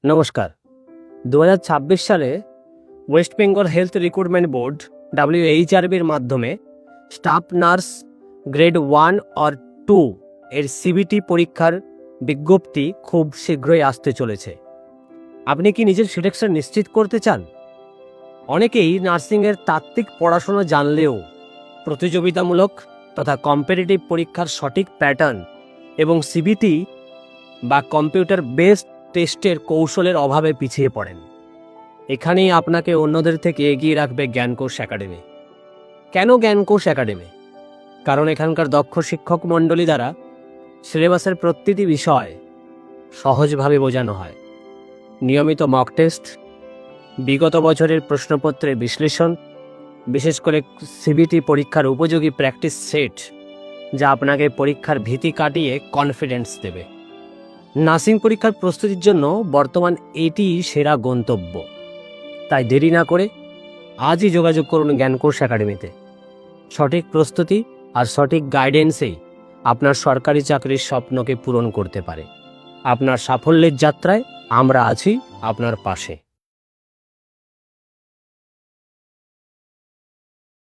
নমস্কার। 2026 সালে West Bengal health recruitment board WHRB-র মাধ্যমে স্টাফ নার্স গ্রেড 1 অর 2 এর CBT পরীক্ষার বিজ্ঞপ্তি খুব শীঘ্রই আসতে চলেছে। আপনি কি নিজের সিলেকশন নিশ্চিত করতে চান? অনেকেই নার্সিংয়ের তাত্ত্বিক পড়াশোনা জানলেও প্রতিযোগিতামূলক তথা কম্পিটিটিভ পরীক্ষার সঠিক প্যাটার্ন এবং CBT বা কম্পিউটার বেসড টেস্টের কৌশলের অভাবে পিছিয়ে পড়েন। এখানেই আপনাকে অন্যদের থেকে এগিয়ে রাখবে জ্ঞানকোষ একাডেমি। কেন জ্ঞানকোষ একাডেমি? কারণ এখানকার দক্ষ শিক্ষক মণ্ডলী দ্বারা সিলেবাসের প্রতিটি বিষয় সহজভাবে বোঝানো হয়। নিয়মিত মক টেস্ট, বিগত বছরের প্রশ্নপত্রের বিশ্লেষণ, বিশেষ করে CBT পরীক্ষার উপযোগী প্র্যাকটিস সেট, যা আপনাকে পরীক্ষার ভীতি কাটিয়ে কনফিডেন্স দেবে। নার্সিং পরীক্ষার প্রস্তুতির জন্য বর্তমান এটি সেরা গন্তব্য। তাই দেরি না করে আজই যোগাযোগ করুন জ্ঞানকোষ একাডেমিতে। সঠিক প্রস্তুতি আর সঠিক গাইডেন্সেই আপনার সরকারি চাকরির স্বপ্নকে পূরণ করতে পারে। আপনার সাফল্যের যাত্রায় আমরা আছি আপনার পাশে।